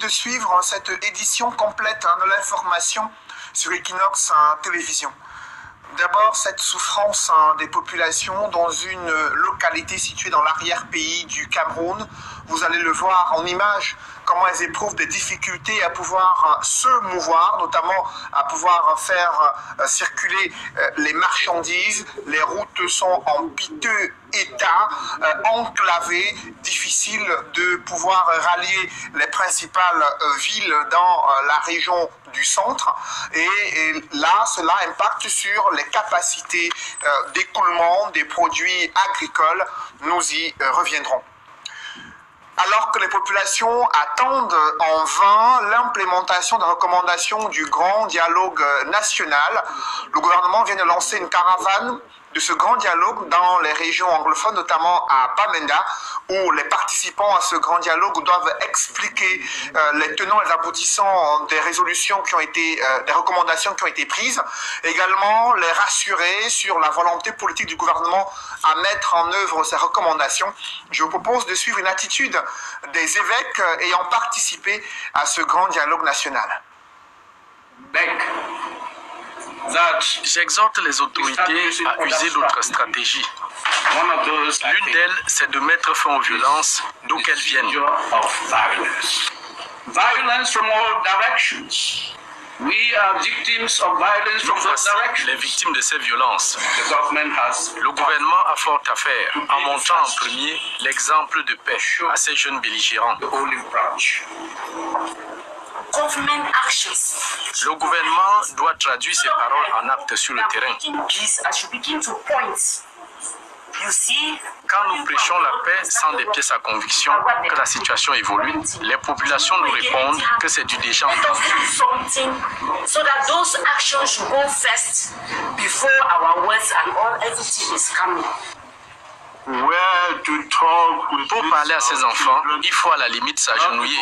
de suivre cette édition complète de l'information sur Equinox Télévision. D'abord, cette souffrance des populations dans une localité située dans l'arrière-pays du Cameroun. Vous allez le voir en image, comment elles éprouvent des difficultés à pouvoir se mouvoir, notamment à pouvoir faire circuler les marchandises. Les routes sont en piteux état, enclavées, difficile de pouvoir rallier les principales villes dans la région du centre. Et là, cela impacte sur les capacités d'écoulement des produits agricoles. Nous y reviendrons. Alors que les populations attendent en vain l'implémentation des recommandations du grand dialogue national, le gouvernement vient de lancer une caravane de ce grand dialogue dans les régions anglophones, notamment à Bamenda, où les participants à ce grand dialogue doivent expliquer les tenants et les aboutissants des résolutions qui ont été, des recommandations qui ont été prises, également les rassurer sur la volonté politique du gouvernement à mettre en œuvre ces recommandations. Je vous propose de suivre une attitude des évêques ayant participé à ce grand dialogue national. J'exhorte les autorités à user d'autres stratégies. L'une d'elles, c'est de mettre fin aux violences, d'où qu'elles viennent. Nous voici les victimes de ces violences. Le gouvernement a fort à faire en montrant en premier l'exemple de paix à ces jeunes belligérants. Le gouvernement doit traduire ses paroles en actes sur le terrain. Quand nous prêchons la paix sans des pièces à conviction que la situation évolue, les populations nous répondent que c'est du déjà entendu. Pour parler à ces enfants, il faut à la limite s'agenouiller.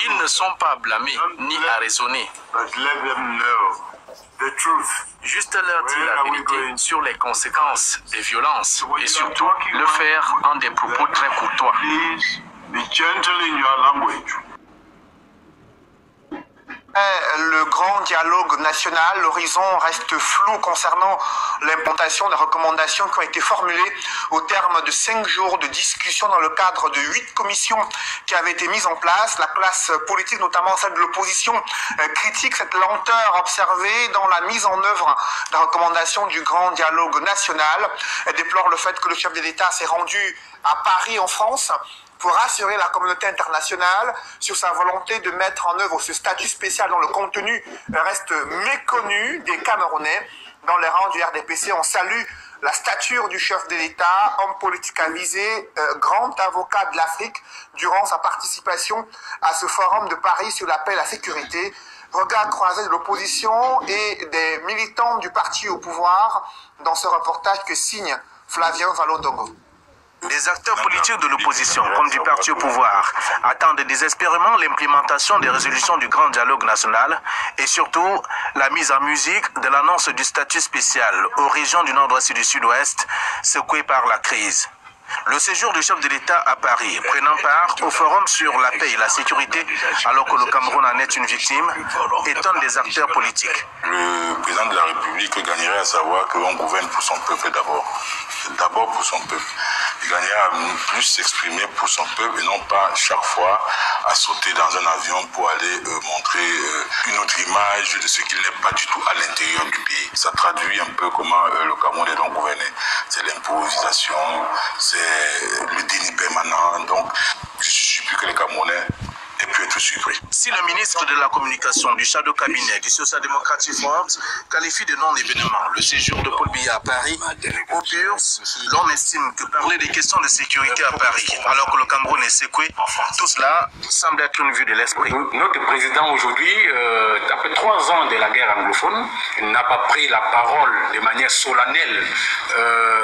Ils ne sont pas à blâmer ni à raisonner. Juste leur dire la vérité sur les conséquences des violences et surtout le faire en des propos très courtois. Le grand dialogue national, l'horizon reste flou concernant l'implantation des recommandations qui ont été formulées au terme de 5 jours de discussion dans le cadre de 8 commissions qui avaient été mises en place. La classe politique, notamment celle de l'opposition, critique cette lenteur observée dans la mise en œuvre des recommandations du grand dialogue national. Elle déplore le fait que le chef de l'État s'est rendu à Paris en France pour rassurer la communauté internationale sur sa volonté de mettre en œuvre ce statut spécial dont le contenu reste méconnu des Camerounais. Dans les rangs du RDPC, on salue la stature du chef de l'État, homme politique avisé, grand avocat de l'Afrique, durant sa participation à ce forum de Paris sur la paix et la sécurité. Regard croisé de l'opposition et des militants du parti au pouvoir dans ce reportage que signe Flavien Valondongo. Des acteurs politiques de l'opposition, comme du parti au pouvoir, attendent désespérément l'implémentation des résolutions du grand dialogue national et surtout la mise en musique de l'annonce du statut spécial aux régions du nord-ouest et du sud-ouest secouées par la crise. Le séjour du chef de l'État à Paris, prenant part au forum sur la paix et la sécurité, alors que le Cameroun en est une victime, étonne les acteurs politiques. Le président de la République gagnerait à savoir qu'on gouverne pour son peuple d'abord. D'abord pour son peuple. Il gagnerait à plus s'exprimer pour son peuple et non pas chaque fois à sauter dans un avion pour aller montrer une autre image de ce qu'il n'est pas du tout à l'intérieur du pays. Ça traduit un peu comment le Cameroun est donc gouverné. C'est l'improvisation, c'est le déni permanent. Donc, je suis plus que les Camerounais aient pu être surpris. Si le ministre de la Communication du Shadow Cabinet du Social-Democratic Forbes qualifie de non-événement le séjour de Paul Biya à Paris, au pur, l'on estime que parler des questions de sécurité à Paris, alors que le Cameroun est secoué, tout cela semble être une vue de l'esprit. Notre président aujourd'hui, après 3 ans de la guerre anglophone, n'a pas pris la parole de manière solennelle,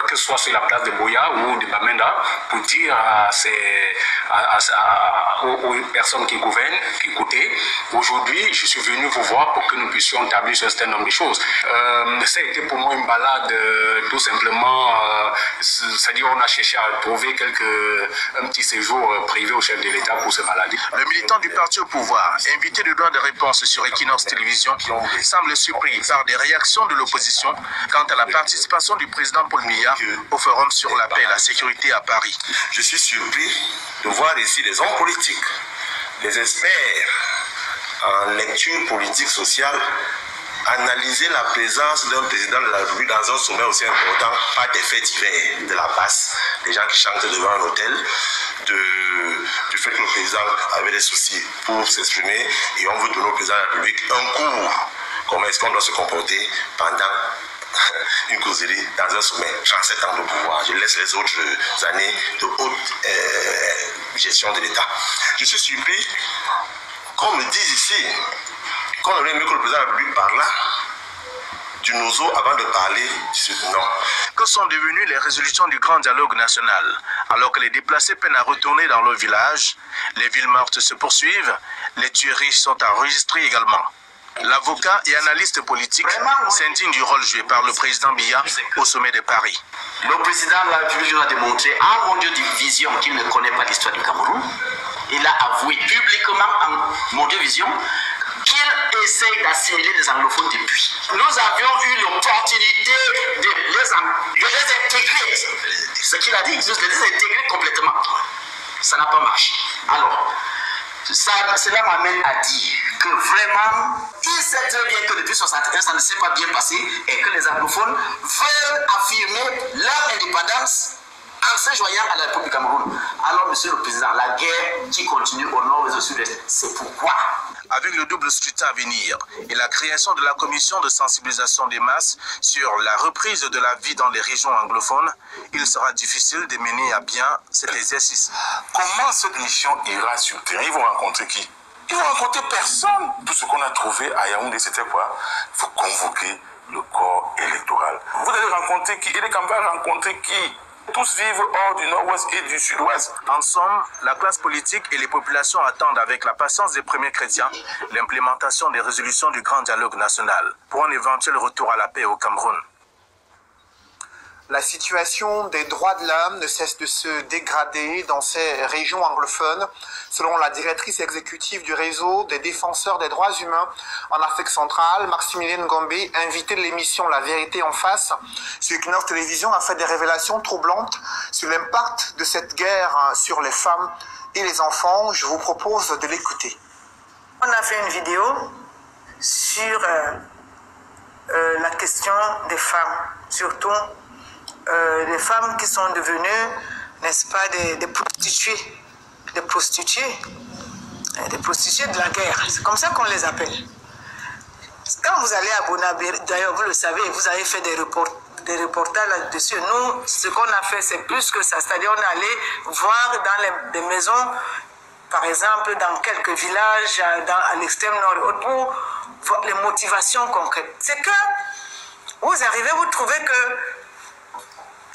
que ce soit sur la place de Boya ou de Bamenda, pour dire aux personnes qui gouvernent, qui côté. Aujourd'hui, je suis venu vous voir pour que nous puissions établir un certain nombre de choses. Ça a été pour moi une balade tout simplement, c'est-à-dire on a cherché à trouver un petit séjour privé au chef de l'État pour se balader. Le militant du parti au pouvoir, invité de droit de réponse sur Equinox Télévision, semble surpris par des réactions de l'opposition quant à la participation du président Paul Biya au Forum sur la paix et la sécurité à Paris. Je suis surpris de voir ici des hommes politiques, des experts en lecture politique sociale, analyser la présence d'un président de la République dans un sommet aussi important, pas des faits divers de la base, des gens qui chantent devant un hôtel, du fait que le président avait des soucis pour s'exprimer et on veut donner au président de la République un cours. Comment est-ce qu'on doit se comporter pendant une causerie dans un sommet, 37 ans de pouvoir. Je laisse les autres années de haute gestion de l'État. Je suis surpris qu'on me dise ici qu'on aurait aimé que le président de la République parle du nozo avant de parler du non. Que sont devenues les résolutions du grand dialogue national? Alors que les déplacés peinent à retourner dans leur village, les villes mortes se poursuivent, les tueries sont enregistrées également. L'avocat et analyste politique s'indigne du rôle joué par le président Biya au sommet de Paris. Le président de la République nous a démontré en mondial de vision qu'il ne connaît pas l'histoire du Cameroun. Il a avoué publiquement en mondial vision qu'il essaye d'assimiler les anglophones depuis. Nous avions eu l'opportunité de les intégrer. Ce qu'il a dit, de les intégrer complètement. Ça n'a pas marché. Alors, cela m'amène à dire que vraiment, il sait très bien que depuis 1961, ça ne s'est pas bien passé et que les anglophones veulent affirmer leur indépendance en se joignant à la République du Cameroun. Alors, monsieur le président, la guerre qui continue au nord et au sud-est, c'est pourquoi. Avec le double scrutin à venir et la création de la commission de sensibilisation des masses sur la reprise de la vie dans les régions anglophones, il sera difficile de mener à bien cet exercice. Comment cette mission ira sur le terrain? Ils vont rencontrer qui? Ils vont rencontrer personne. Tout ce qu'on a trouvé à Yaoundé, c'était quoi? Il faut convoquer le corps électoral. Vous allez rencontrer qui? Et les campagnes vont rencontrer qui? Tous vivent hors du nord-ouest et du sud-ouest. En somme, la classe politique et les populations attendent avec la patience des premiers chrétiens l'implémentation des résolutions du grand dialogue national pour un éventuel retour à la paix au Cameroun. La situation des droits de l'homme ne cesse de se dégrader dans ces régions anglophones. Selon la directrice exécutive du réseau des défenseurs des droits humains en Afrique centrale, Maximilien Ngombe, invité de l'émission La Vérité en face, sur Equinox Télévision, a fait des révélations troublantes sur l'impact de cette guerre sur les femmes et les enfants. Je vous propose de l'écouter. On a fait une vidéo sur la question des femmes, surtout les femmes qui sont devenues, n'est-ce pas, des prostituées, des prostituées de la guerre. C'est comme ça qu'on les appelle. Quand vous allez à Bonabé, d'ailleurs vous le savez, vous avez fait des reportages là-dessus. Nous, ce qu'on a fait, c'est plus que ça. C'est-à-dire on est allé voir dans les maisons, par exemple, dans quelques villages, à l'extrême nord, pour voir les motivations concrètes. C'est que vous arrivez, vous trouvez que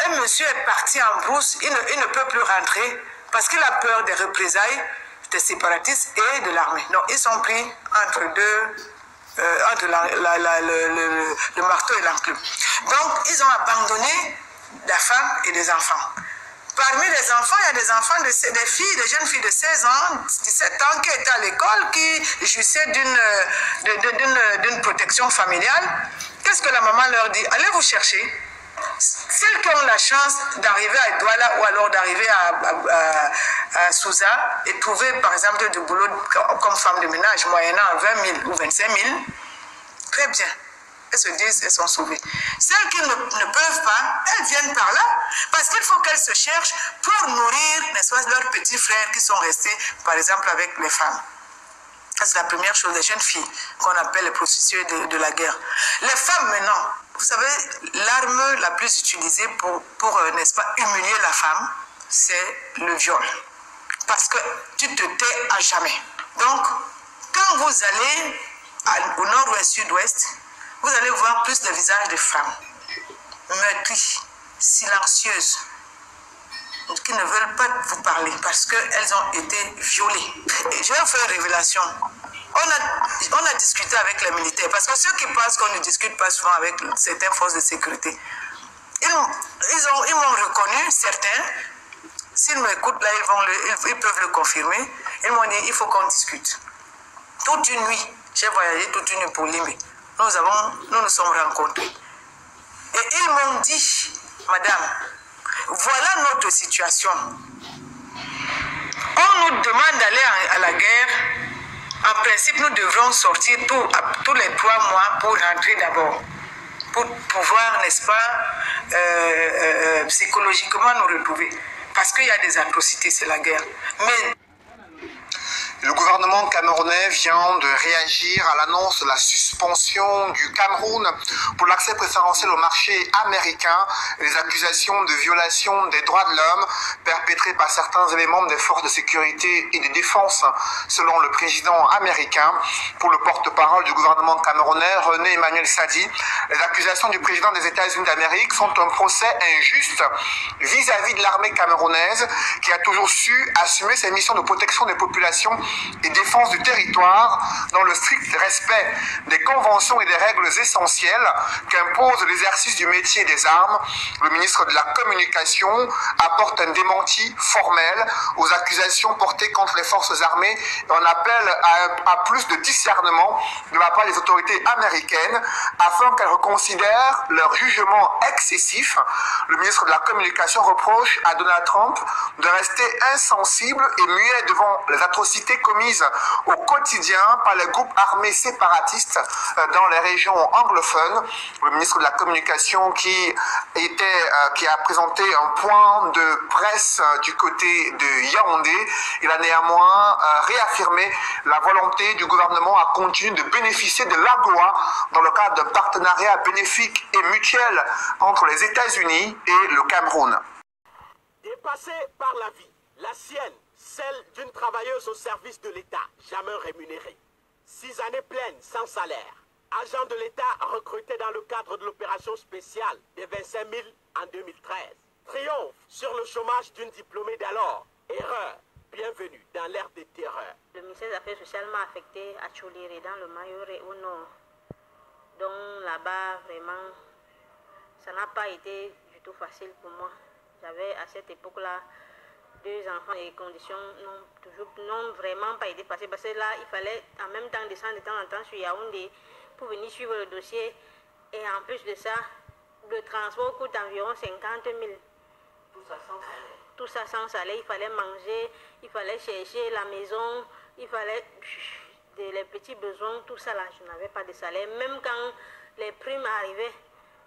un monsieur est parti en brousse, il ne peut plus rentrer parce qu'il a peur des représailles des séparatistes et de l'armée. Donc ils sont pris entre entre le marteau et l'enclume. Donc ils ont abandonné la femme et les enfants. Parmi les enfants, il y a des enfants, des jeunes filles de 16 ans, 17 ans qui étaient à l'école, qui jouissaient d'une protection familiale. Qu'est-ce que la maman leur dit? Allez vous chercher. Celles qui ont la chance d'arriver à Douala ou alors d'arriver à Souza et trouver par exemple du boulot comme femme de ménage moyennant 20 000 ou 25 000, très bien, elles se disent, elles sont sauvées. Celles qui ne peuvent pas, elles viennent par là parce qu'il faut qu'elles se cherchent pour nourrir, n'est-ce pas, leurs petits frères qui sont restés par exemple avec les femmes. C'est la première chose, les jeunes filles qu'on appelle les prostituées de la guerre. Les femmes maintenant, vous savez, l'arme la plus utilisée pour n'est-ce pas, humilier la femme, c'est le viol. Parce que tu te tais à jamais. Donc, quand vous allez au nord-ouest, sud-ouest, vous allez voir plus de visages de femmes meurtries, silencieuses, qui ne veulent pas vous parler parce qu'elles ont été violées. Et je vais vous faire une révélation. On a discuté avec les militaires, parce que ceux qui pensent qu'on ne discute pas souvent avec certaines forces de sécurité, ils m'ont reconnu, certains. S'ils m'écoutent là, ils peuvent le confirmer. Ils m'ont dit, il faut qu'on discute. Toute une nuit, j'ai voyagé toute une nuit pour Limbe. Nous nous sommes rencontrés. Et ils m'ont dit, madame, voilà notre situation. On nous demande d'aller à la guerre. En principe, nous devrons sortir tous les 3 mois pour rentrer d'abord. Pour pouvoir, n'est-ce pas, psychologiquement nous retrouver. Parce qu'il y a des atrocités, c'est la guerre. Mais le gouvernement camerounais vient de réagir à l'annonce de la suspension du Cameroun pour l'accès préférentiel au marché américain et les accusations de violation des droits de l'homme perpétrées par certains éléments des forces de sécurité et de défense, selon le président américain. Pour le porte-parole du gouvernement camerounais, René Emmanuel Sadi, les accusations du président des États-Unis d'Amérique sont un procès injuste vis-à-vis de l'armée camerounaise qui a toujours su assumer ses missions de protection des populations et défense du territoire dans le strict respect des conventions et des règles essentielles qu'impose l'exercice du métier des armes. Le ministre de la Communication apporte un démenti formel aux accusations portées contre les forces armées et on appelle à plus de discernement de la part des autorités américaines afin qu'elles reconsidèrent leur jugement excessif. Le ministre de la Communication reproche à Donald Trump de rester insensible et muet devant les atrocités commises au quotidien par les groupes armés séparatistes dans les régions anglophones. Le ministre de la Communication qui a présenté un point de presse du côté de Yaoundé, il a néanmoins réaffirmé la volonté du gouvernement à continuer de bénéficier de l'AGOA dans le cadre d'un partenariat bénéfique et mutuel entre les États-Unis et le Cameroun. Dépassé par la vie, la sienne, celle d'une travailleuse au service de l'État, jamais rémunérée. 6 années pleines sans salaire. Agent de l'État recruté dans le cadre de l'opération spéciale des 25 000 en 2013. Triomphe sur le chômage d'une diplômée d'alors. Erreur. Bienvenue dans l'ère des terreurs. Le ministère des Affaires sociales m'a affecté à Tchouléré, dans le Mayoré au nord. Donc là-bas, vraiment, ça n'a pas été du tout facile pour moi. J'avais à cette époque-là 2 enfants et les conditions n'ont vraiment pas été passées. Parce que là, il fallait en même temps descendre de temps en temps sur Yaoundé pour venir suivre le dossier. Et en plus de ça, le transport coûte environ 50 000. Tout ça sans salaire. Tout ça sans salaire. Il fallait manger, il fallait chercher la maison, il fallait les petits besoins, tout ça là. Je n'avais pas de salaire. Même quand les primes arrivaient,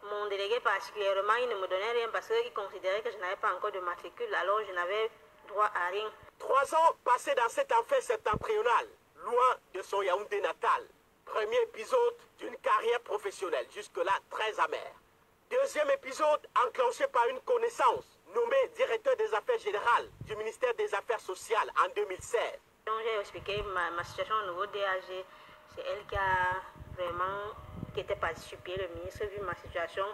mon délégué particulièrement, il ne me donnait rien parce qu'il considérait que je n'avais pas encore de matricule. Alors je n'avais droit à rien. 3 ans passés dans cet enfer septentrional, loin de son Yaoundé natal. Premier épisode d'une carrière professionnelle, jusque-là très amère. Deuxième épisode enclenché par une connaissance, nommé directeur des affaires générales du ministère des Affaires sociales en 2016. J'ai expliqué ma situation au niveau DAG. C'est elle qui a vraiment, qui était partie sur pied, le ministre, vu ma situation.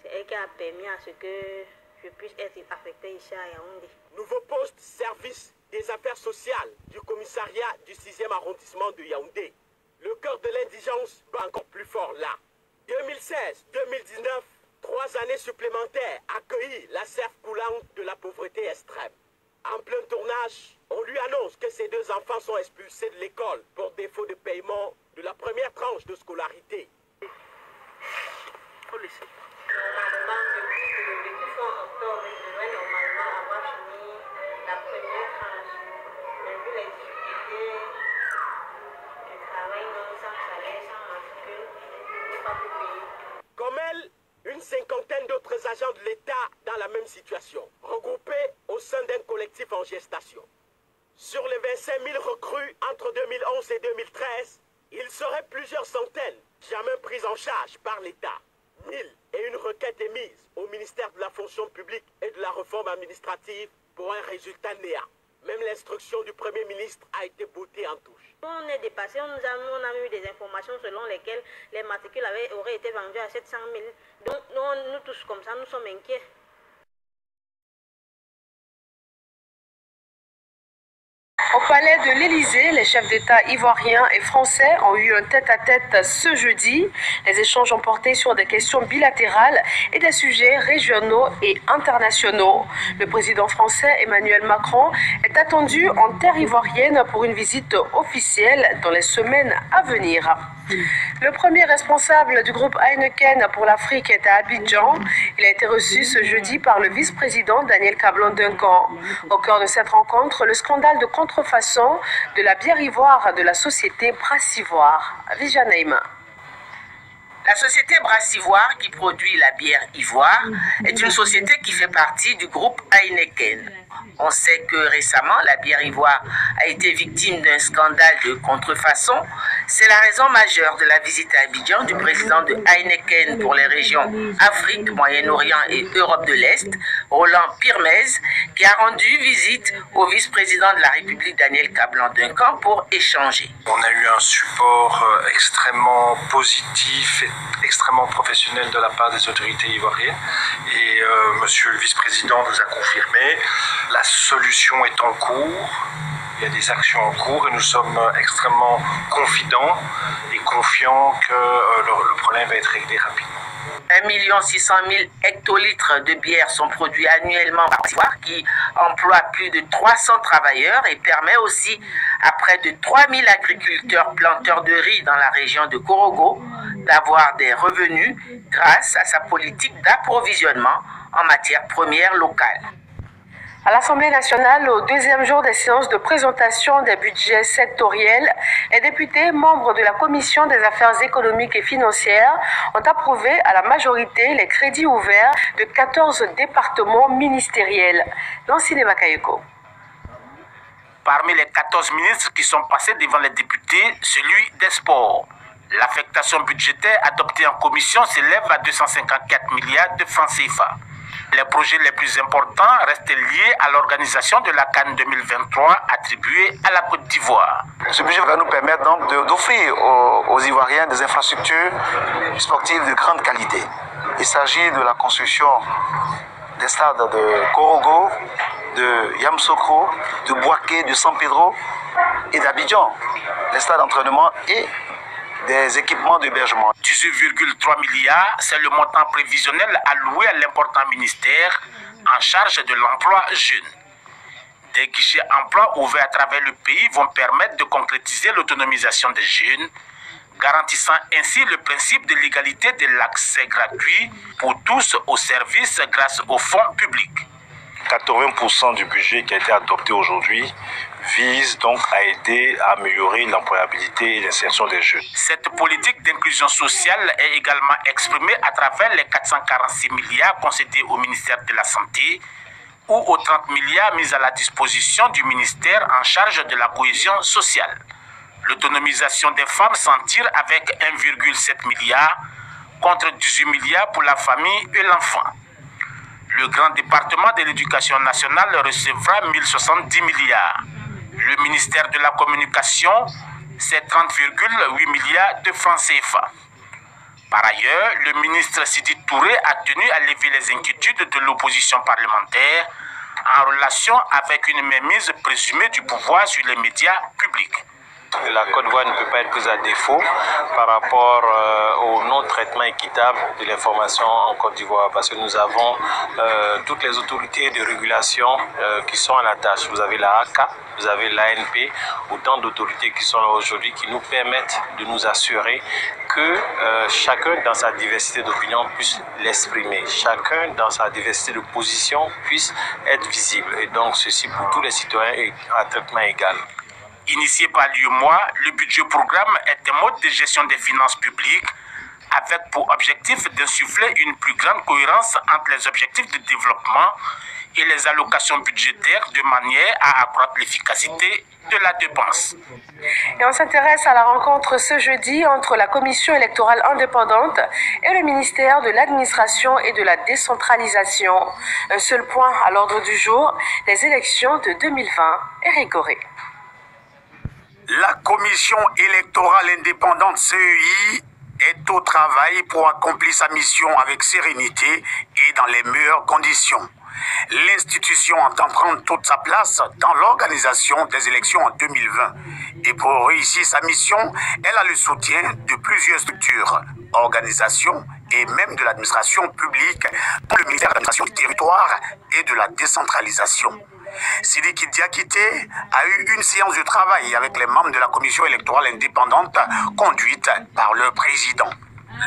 C'est elle qui a permis à ce que je puisse être affectée ici à Yaoundé. Nouveau poste service des affaires sociales du commissariat du 6e arrondissement de Yaoundé. Le cœur de l'indigence bat encore plus fort là. 2016-2019, 3 années supplémentaires accueilli la cerf coulante de la pauvreté extrême. En plein tournage, on lui annonce que ses 2 enfants sont expulsés de l'école pour défaut de paiement de la première tranche de scolarité. Faut laisser. Normalement, depuis fin octobre, je devrais normalement avoir fini la première tranche. Mais vu les difficultés du travail, non sans salaire, sans matricule, je ne peux pas tout payer. Comme elle, une 50aine d'autres agents de l'État dans la même situation, regroupés au sein d'un collectif en gestation. Sur les 25 000 recrues entre 2011 et 2013, il serait plusieurs centaines jamais prises en charge par l'État. 1000 et une requête est mise au ministère de la fonction publique et de la réforme administrative pour un résultat néant. Même l'instruction du Premier ministre a été bottée en touche. On est dépassé, on a eu des informations selon lesquelles les matricules auraient été vendus à 700 000. Donc nous tous comme ça, nous sommes inquiets. Au palais de l'Élysée, les chefs d'État ivoiriens et français ont eu un tête-à-tête ce jeudi. Les échanges ont porté sur des questions bilatérales et des sujets régionaux et internationaux. Le président français Emmanuel Macron est attendu en terre ivoirienne pour une visite officielle dans les semaines à venir. Le premier responsable du groupe Heineken pour l'Afrique est à Abidjan. Il a été reçu ce jeudi par le vice-président Daniel Cablon-Duncan. Au cœur de cette rencontre, le scandale de contrefaçon de la bière ivoire de la société Brassivoire. Vijanaïma. La société Brassivoire, qui produit la bière ivoire, est une société qui fait partie du groupe Heineken. On sait que récemment, la bière ivoire a été victime d'un scandale de contrefaçon. C'est la raison majeure de la visite à Abidjan du président de Heineken pour les régions Afrique, Moyen-Orient et Europe de l'Est, Roland Pirmez, qui a rendu visite au vice-président de la République Daniel Cablon-Duncan pour échanger. On a eu un support extrêmement positif et extrêmement professionnel de la part des autorités ivoiriennes et monsieur le vice-président nous a confirmé la solution est en cours, il y a des actions en cours et nous sommes extrêmement confidents et confiants que le problème va être réglé rapidement. 1 600 000 hectolitres de bière sont produits annuellement par Brassivoire qui emploie plus de 300 travailleurs et permet aussi à près de 3000 agriculteurs planteurs de riz dans la région de Korogo d'avoir des revenus grâce à sa politique d'approvisionnement en matières premières locales. À l'Assemblée nationale, au deuxième jour des séances de présentation des budgets sectoriels, les députés membres de la Commission des affaires économiques et financières ont approuvé à la majorité les crédits ouverts de 14 départements ministériels. Lancine Makayeko. Parmi les 14 ministres qui sont passés devant les députés, celui des sports. L'affectation budgétaire adoptée en commission s'élève à 254 milliards de francs CFA. Les projets les plus importants restent liés à l'organisation de la CAN 2023 attribuée à la Côte d'Ivoire. Ce budget va nous permettre donc d'offrir aux Ivoiriens des infrastructures sportives de grande qualité. Il s'agit de la construction des stades de Korogo, de Yamsokro, de Bouaké, de San Pedro et d'Abidjan. Les stades d'entraînement et des équipements d'hébergement. 18,3 milliards, c'est le montant prévisionnel alloué à l'important ministère en charge de l'emploi jeune. Des guichets emploi ouverts à travers le pays vont permettre de concrétiser l'autonomisation des jeunes, garantissant ainsi le principe de l'égalité de l'accès gratuit pour tous aux services grâce aux fonds publics. 80% du budget qui a été adopté aujourd'hui vise donc à aider à améliorer l'employabilité et l'insertion des jeunes. Cette politique d'inclusion sociale est également exprimée à travers les 446 milliards concédés au ministère de la Santé ou aux 30 milliards mis à la disposition du ministère en charge de la cohésion sociale. L'autonomisation des femmes s'en tire avec 1,7 milliard contre 18 milliards pour la famille et l'enfant. Le grand département de l'éducation nationale recevra 1070 milliards. Le ministère de la Communication, c'est 30,8 milliards de francs CFA. Par ailleurs, le ministre Sidi Touré a tenu à lever les inquiétudes de l'opposition parlementaire en relation avec une mainmise présumée du pouvoir sur les médias publics. La Côte d'Ivoire ne peut pas être prise à défaut par rapport au non-traitement équitable de l'information en Côte d'Ivoire parce que nous avons toutes les autorités de régulation qui sont à la tâche. Vous avez la ACA, vous avez l'ANP, autant d'autorités qui sont là aujourd'hui qui nous permettent de nous assurer que chacun dans sa diversité d'opinion puisse l'exprimer, chacun dans sa diversité de position puisse être visible et donc ceci pour tous les citoyens à traitement égal. Initié par l'UEMOA, le budget programme est un mode de gestion des finances publiques avec pour objectif d'insuffler une plus grande cohérence entre les objectifs de développement et les allocations budgétaires de manière à accroître l'efficacité de la dépense. Et on s'intéresse à la rencontre ce jeudi entre la Commission électorale indépendante et le ministère de l'Administration et de la Décentralisation. Un seul point à l'ordre du jour, les élections de 2020. Éric Goré. La Commission électorale indépendante CEI est au travail pour accomplir sa mission avec sérénité et dans les meilleures conditions. L'institution entend prendre toute sa place dans l'organisation des élections en 2020. Et pour réussir sa mission, elle a le soutien de plusieurs structures, organisations et même de l'administration publique, dont le ministère de l'administration du territoire et de la décentralisation. Sidiki Diakité a eu une séance de travail avec les membres de la commission électorale indépendante conduite par le président.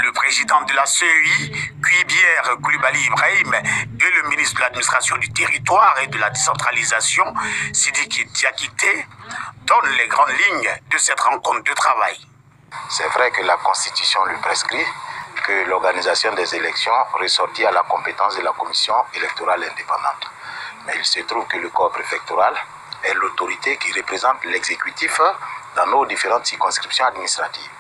Le président de la CEI, Kuibière Koulibaly Ibrahim, et le ministre de l'administration du territoire et de la décentralisation, Sidiki Diakité, donnent les grandes lignes de cette rencontre de travail. C'est vrai que la Constitution lui prescrit que l'organisation des élections ressortit à la compétence de la commission électorale indépendante. Mais il se trouve que le corps préfectoral est l'autorité qui représente l'exécutif dans nos différentes circonscriptions administratives.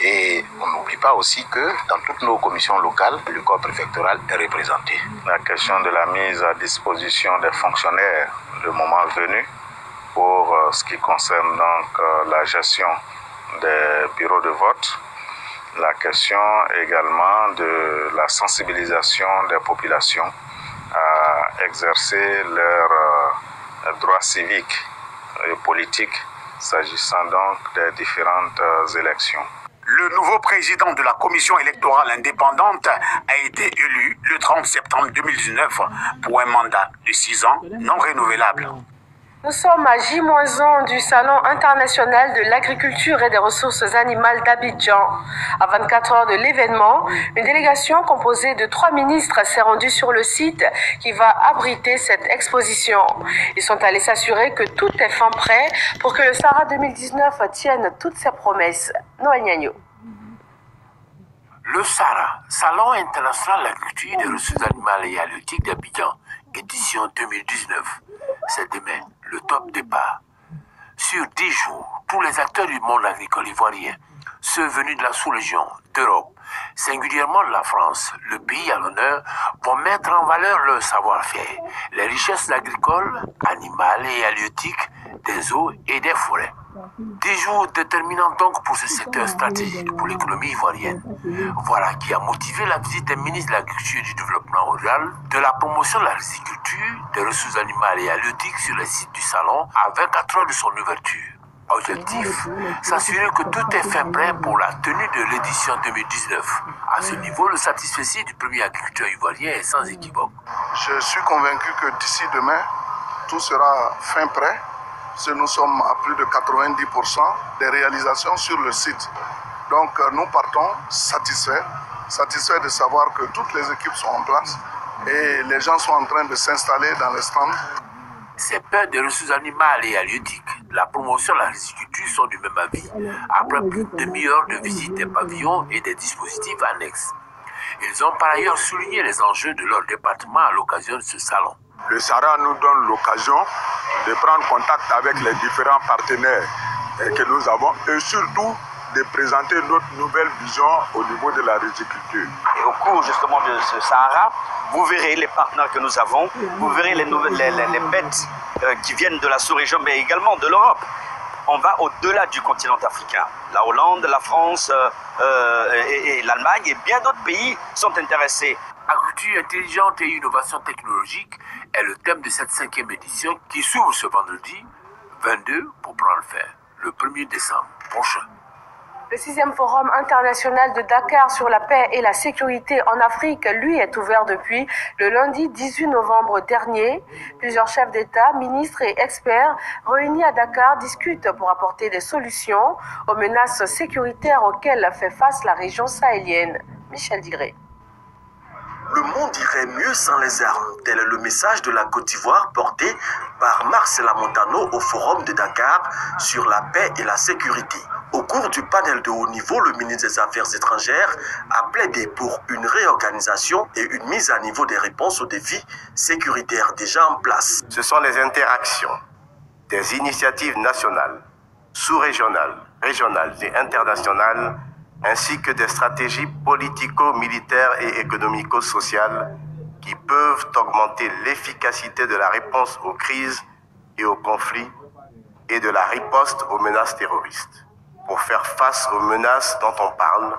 Et on n'oublie pas aussi que dans toutes nos commissions locales, le corps préfectoral est représenté. La question de la mise à disposition des fonctionnaires, le moment venu, pour ce qui concerne donc la gestion des bureaux de vote, la question également de la sensibilisation des populations à exercer leurs droits civiques et politiques s'agissant donc des différentes élections. Le nouveau président de la commission électorale indépendante a été élu le 30 septembre 2019 pour un mandat de 6 ans non renouvelable. Nous sommes à J-1 du Salon international de l'agriculture et des ressources animales d'Abidjan. À 24 heures de l'événement, une délégation composée de 3 ministres s'est rendue sur le site qui va abriter cette exposition. Ils sont allés s'assurer que tout est fin prêt pour que le Sahara 2019 tienne toutes ses promesses. Noël Niagno. Le Sahara, Salon international de l'agriculture et des ressources animales et halieutiques d'Abidjan, édition 2019. C'est demain, le top départ. Sur 10 jours, tous les acteurs du monde agricole ivoirien, ceux venus de la sous-région, d'Europe, singulièrement de la France, le pays à l'honneur, vont mettre en valeur leur savoir-faire, les richesses agricoles, animales et halieutiques, des eaux et des forêts. 10 jours déterminants donc pour ce secteur stratégique pour l'économie ivoirienne. Voilà qui a motivé la visite des ministres de l'Agriculture et du Développement rural, de la promotion de la riziculture, des ressources animales et halieutiques sur les sites du salon à 24 heures de son ouverture. Objectif, s'assurer que tout est fait prêt pour la tenue de l'édition 2019. À ce niveau, le satisfecit du premier agriculteur ivoirien est sans équivoque. Je suis convaincu que d'ici demain, tout sera fin prêt. Nous sommes à plus de 90% des réalisations sur le site. Donc nous partons satisfaits de savoir que toutes les équipes sont en place et les gens sont en train de s'installer dans les stands. Ces pères des ressources animales et halieutiques, la promotion de la riziculture sont du même avis, après plus de demi-heure de visite des pavillons et des dispositifs annexes. Ils ont par ailleurs souligné les enjeux de leur département à l'occasion de ce salon. Le Sahara nous donne l'occasion de prendre contact avec les différents partenaires que nous avons et surtout de présenter notre nouvelle vision au niveau de la riziculture. Et au cours justement de ce Sahara, vous verrez les partenaires que nous avons, vous verrez les bêtes qui viennent de la sous-région mais également de l'Europe. On va au-delà du continent africain. La Hollande, la France et l'Allemagne et bien d'autres pays sont intéressés. Agriculture intelligente et innovation technologique est le thème de cette 5e édition qui s'ouvre ce vendredi 22 pour prendre fin, le 1er décembre prochain. Le 6e Forum international de Dakar sur la paix et la sécurité en Afrique, lui, est ouvert depuis le lundi 18 novembre dernier. Plusieurs chefs d'État, ministres et experts réunis à Dakar discutent pour apporter des solutions aux menaces sécuritaires auxquelles fait face la région sahélienne. Michel Digré. Le monde irait mieux sans les armes. Tel est le message de la Côte d'Ivoire porté par Marcela Montano au Forum de Dakar sur la paix et la sécurité. Au cours du panel de haut niveau, le ministre des Affaires étrangères a plaidé pour une réorganisation et une mise à niveau des réponses aux défis sécuritaires déjà en place. Ce sont les interactions des initiatives nationales, sous-régionales, régionales et internationales ainsi que des stratégies politico-militaires et économico-sociales qui peuvent augmenter l'efficacité de la réponse aux crises et aux conflits et de la riposte aux menaces terroristes. Pour faire face aux menaces dont on parle,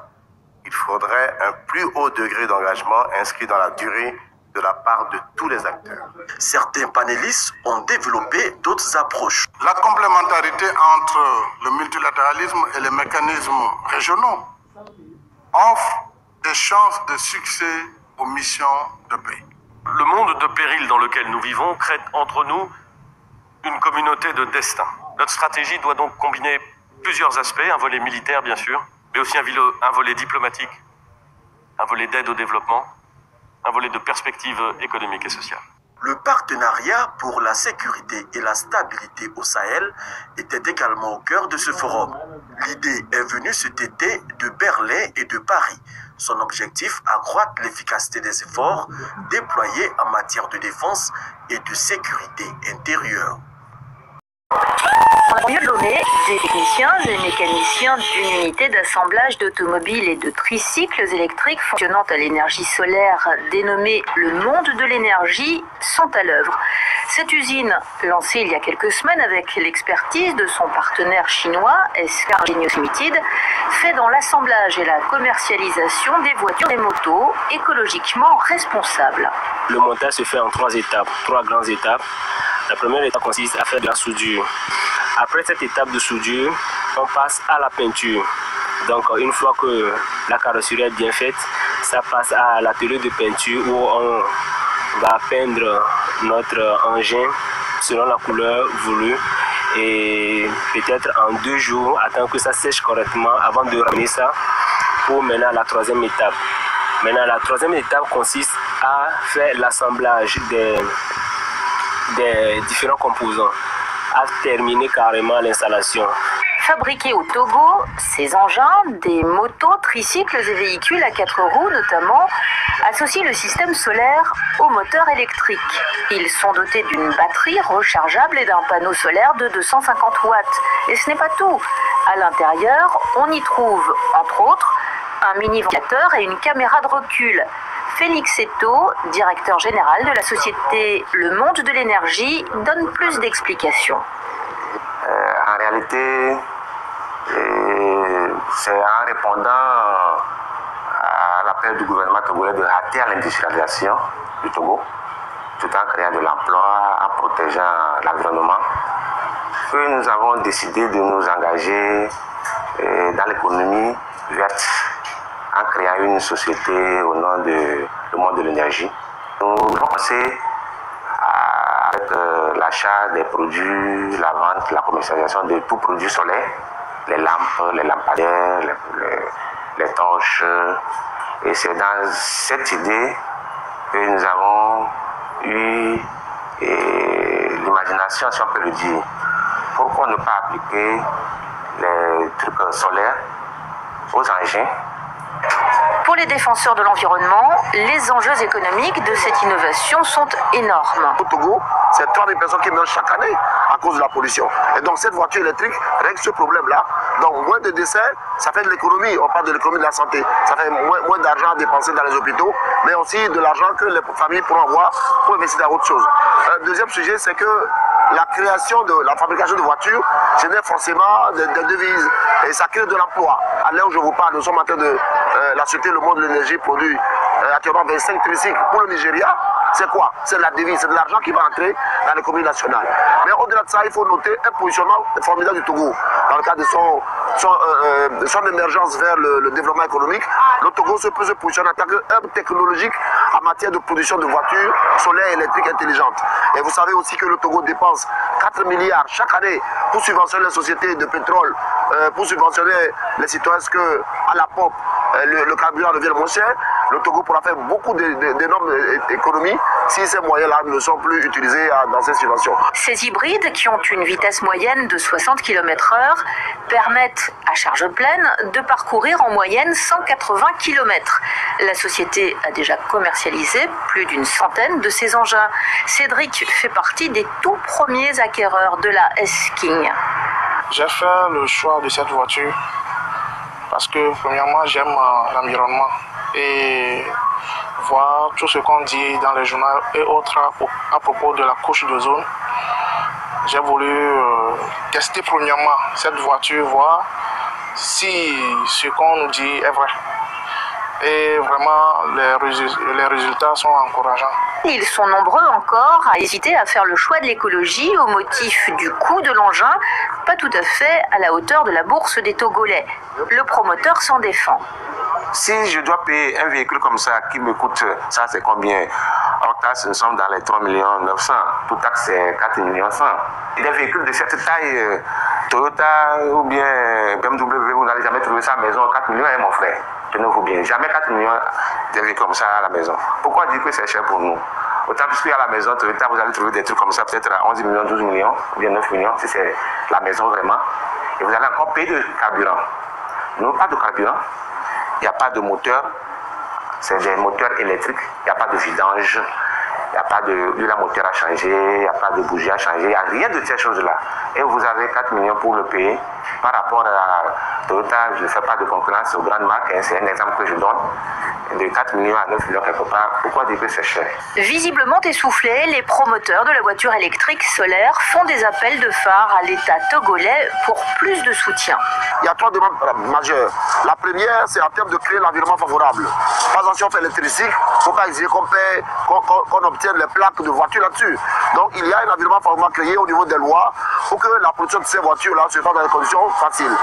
il faudrait un plus haut degré d'engagement inscrit dans la durée de la part de tous les acteurs. Certains panélistes ont développé d'autres approches. La complémentarité entre le multilatéralisme et les mécanismes régionaux offre des chances de succès aux missions de paix. Le monde de péril dans lequel nous vivons crée entre nous une communauté de destin. Notre stratégie doit donc combiner plusieurs aspects, un volet militaire bien sûr, mais aussi un volet diplomatique, un volet d'aide au développement, un volet de perspective économique et sociale. Le partenariat pour la sécurité et la stabilité au Sahel était également au cœur de ce forum. L'idée est venue cet été de Berlin et de Paris. Son objectif, accroître l'efficacité des efforts déployés en matière de défense et de sécurité intérieure. En Lomé, des techniciens et mécaniciens d'une unité d'assemblage d'automobiles et de tricycles électriques fonctionnant à l'énergie solaire dénommée le monde de l'énergie sont à l'œuvre. Cette usine, lancée il y a quelques semaines avec l'expertise de son partenaire chinois SK Ingenious Limited, fait dans l'assemblage et la commercialisation des voitures et motos écologiquement responsables. Le montage se fait en trois grandes étapes. La première étape consiste à faire de la soudure. Après cette étape de soudure, on passe à la peinture. Donc une fois que la carrosserie est bien faite, ça passe à l'atelier de peinture où on va peindre notre engin selon la couleur voulue et peut-être en 2 jours, attendre que ça sèche correctement avant de ramener ça pour maintenant la troisième étape. Maintenant la troisième étape consiste à faire l'assemblage des différents composants, à terminer carrément l'installation. Fabriqués au Togo, ces engins, des motos, tricycles et véhicules à 4 roues notamment, associent le système solaire au moteur électrique. Ils sont dotés d'une batterie rechargeable et d'un panneau solaire de 250 watts. Et ce n'est pas tout. À l'intérieur, on y trouve, entre autres, un mini-ventilateur et une caméra de recul. Félix Eto, directeur général de la société Le Monde de l'énergie, donne plus d'explications. En réalité, c'est en répondant à l'appel du gouvernement togolais de rater à l'industrialisation du Togo, tout en créant de l'emploi, en protégeant l'environnement, que nous avons décidé de nous engager dans l'économie verte, en créant une société au nom de Le Monde de l'énergie. Nous avons commencé avec l'achat des produits, la vente, la commercialisation de tout produit solaire, les lampes, les lampadaires, les torches. Et c'est dans cette idée que nous avons eu l'imagination, si on peut le dire. Pourquoi ne pas appliquer les trucs solaires aux engins? Pour les défenseurs de l'environnement, les enjeux économiques de cette innovation sont énormes. Au Togo, c'est 3 000 personnes qui meurent chaque année à cause de la pollution. Et donc cette voiture électrique règle ce problème-là. Donc moins de décès, ça fait de l'économie. On parle de l'économie de la santé. Ça fait moins d'argent à dépenser dans les hôpitaux, mais aussi de l'argent que les familles pourront avoir pour investir dans autre chose. Deuxième sujet, c'est que la création de la fabrication de voitures génère forcément des devises et ça crée de l'emploi. À l'heure où je vous parle, nous sommes en train de la société Le Monde de l'énergie produit actuellement 25 tricycles pour le Nigeria. C'est quoi? C'est de la devise, c'est de l'argent qui va entrer dans l'économie nationale. Mais au-delà de ça, il faut noter un positionnement formidable du Togo. Dans le cadre de son émergence vers le développement économique, le Togo peut se positionner en tant que hub technologique en matière de production de voitures solaires et électriques intelligentes. Et vous savez aussi que le Togo dépense 4 milliards chaque année pour subventionner les sociétés de pétrole, pour subventionner les citoyens que à la pompe, le carburant devient moins cher. Le Togo pourra faire beaucoup d'énormes économies si ces moyens-là ne sont plus utilisés dans ces subventions. Ces hybrides, qui ont une vitesse moyenne de 60 km/h, permettent à charge pleine de parcourir en moyenne 180 km. La société a déjà commercialisé plus d'une centaine de ces engins. Cédric fait partie des tout premiers acquéreurs de la S-King. J'ai fait le choix de cette voiture parce que premièrement j'aime l'environnement et voir tout ce qu'on dit dans les journaux et autres à propos de la couche d'ozone. J'ai voulu tester premièrement cette voiture, voir si ce qu'on nous dit est vrai. Et vraiment, les résultats sont encourageants. Ils sont nombreux encore à hésiter à faire le choix de l'écologie au motif du coût de l'engin, pas tout à fait à la hauteur de la bourse des Togolais. Le promoteur s'en défend. Si je dois payer un véhicule comme ça qui me coûte, ça c'est combien? Hors taxe, nous sommes dans les 3 900 000. Tout taxe, c'est 4 100 000. Des véhicules de cette taille, Toyota ou bien BMW, vous n'allez jamais trouver ça à la maison 4 millions, hein, mon frère. Tenez-vous bien. Jamais 4 millions de véhicules comme ça à la maison. Pourquoi dire que c'est cher pour nous? Autant plus qu'à la maison, Toyota, vous allez trouver des trucs comme ça, peut-être à 11 millions, 12 millions, ou bien 9 millions, si c'est la maison vraiment. Et vous allez encore payer de carburant. Nous, pas de carburant. Il n'y a pas de moteur, c'est des moteurs électriques, il n'y a pas de vidange, il n'y a pas de l'huile à moteur à changer, il n'y a pas de bougie à changer, il n'y a rien de ces choses-là. Et vous avez 4 millions pour le payer par rapport à Toyota, je ne fais pas de concurrence aux grandes marques, hein, c'est un exemple que je donne. De 4 millions à 9 millions quelque part, pourquoi dire que c'est cher? Visiblement essoufflés, les promoteurs de la voiture électrique solaire font des appels de phare à l'État togolais pour plus de soutien. Il y a 3 demandes majeures. La première, c'est en termes de créer l'environnement favorable. Par exemple, si on fait l'électricité, il ne faut pas exiger qu'on obtienne les plaques de voitures là-dessus. Donc, il y a un environnement favorable créé au niveau des lois pour que la production de ces voitures-là se fasse dans des conditions faciles.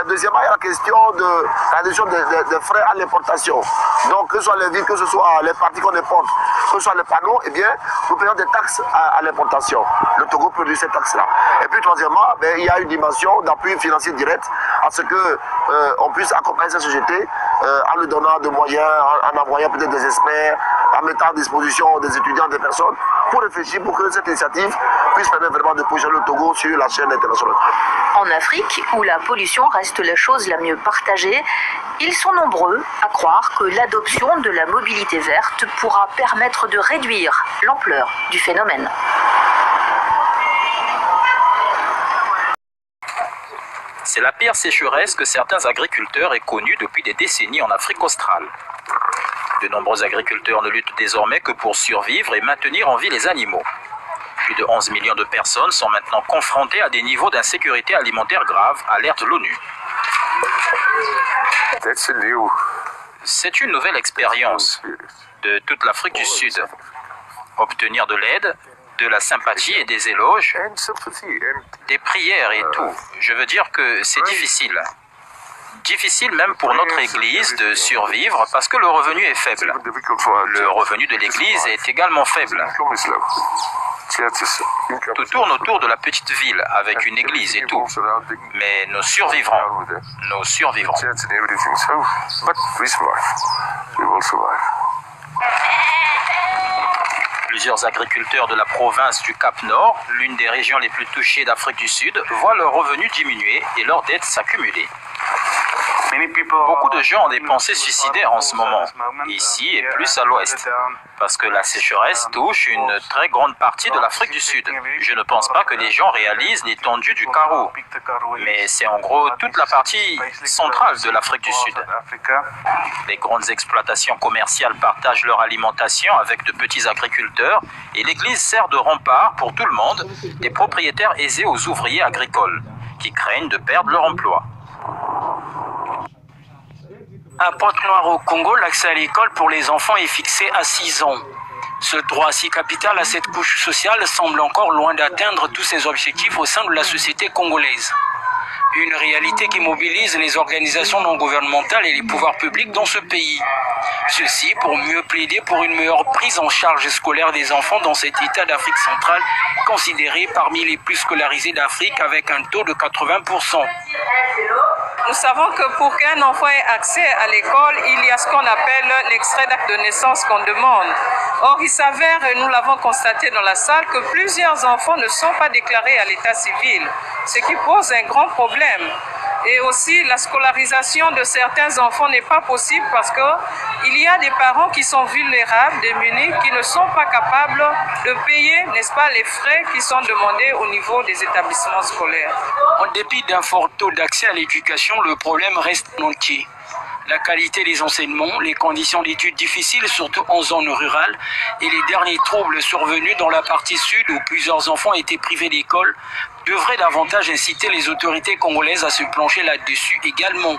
Deuxièmement, il y a la question de la réduction des frais à l'importation. Donc, que ce soit les villes, que ce soit les parties qu'on importe, que ce soit les panneaux, eh bien, nous payons des taxes à l'importation. Le Togo produit ces taxes-là. Et puis, troisièmement, il y a une dimension d'appui financier direct à ce qu'on puisse accompagner cette société en lui donnant des moyens, en envoyant peut-être des experts, en mettant à disposition des étudiants, des personnes, pour réfléchir pour que cette initiative puisse permettre vraiment de positionner le Togo sur la chaîne internationale. En Afrique, où la pollution reste la chose la mieux partagée, ils sont nombreux à croire que l'adoption de la mobilité verte pourra permettre de réduire l'ampleur du phénomène. C'est la pire sécheresse que certains agriculteurs aient connue depuis des décennies en Afrique australe. De nombreux agriculteurs ne luttent désormais que pour survivre et maintenir en vie les animaux. Plus de 11 millions de personnes sont maintenant confrontées à des niveaux d'insécurité alimentaire graves, alerte l'ONU. C'est une nouvelle expérience de toute l'Afrique du Sud. Obtenir de l'aide, de la sympathie et des éloges, des prières et tout. Je veux dire que c'est difficile. Difficile même pour notre Église de survivre parce que le revenu est faible. Le revenu de l'Église est également faible. Tout tourne autour de la petite ville avec une église et tout. Mais nous survivrons. Nous survivrons. Plusieurs agriculteurs de la province du Cap-Nord, l'une des régions les plus touchées d'Afrique du Sud, voient leurs revenus diminuer et leurs dettes s'accumuler. Beaucoup de gens ont des pensées suicidaires en ce moment, ici et plus à l'ouest, parce que la sécheresse touche une très grande partie de l'Afrique du Sud. Je ne pense pas que les gens réalisent l'étendue du Karoo, mais c'est en gros toute la partie centrale de l'Afrique du Sud. Les grandes exploitations commerciales partagent leur alimentation avec de petits agriculteurs et l'Église sert de rempart pour tout le monde, des propriétaires aisés aux ouvriers agricoles, qui craignent de perdre leur emploi. À Pointe-Noire au Congo, l'accès à l'école pour les enfants est fixé à 6 ans. Ce droit si capital à cette couche sociale semble encore loin d'atteindre tous ses objectifs au sein de la société congolaise. Une réalité qui mobilise les organisations non gouvernementales et les pouvoirs publics dans ce pays. Ceci pour mieux plaider pour une meilleure prise en charge scolaire des enfants dans cet état d'Afrique centrale, considéré parmi les plus scolarisés d'Afrique avec un taux de 80%. Nous savons que pour qu'un enfant ait accès à l'école, il y a ce qu'on appelle l'extrait d'acte de naissance qu'on demande. Or, il s'avère, et nous l'avons constaté dans la salle, que plusieurs enfants ne sont pas déclarés à l'état civil, ce qui pose un grand problème. Et aussi, la scolarisation de certains enfants n'est pas possible parce qu'il y a des parents qui sont vulnérables, démunis, qui ne sont pas capables de payer, n'est-ce pas, les frais qui sont demandés au niveau des établissements scolaires. En dépit d'un fort taux d'accès à l'éducation, le problème reste entier. La qualité des enseignements, les conditions d'études difficiles, surtout en zone rurale, et les derniers troubles survenus dans la partie sud où plusieurs enfants étaient privés d'école, devraient davantage inciter les autorités congolaises à se pencher là-dessus également.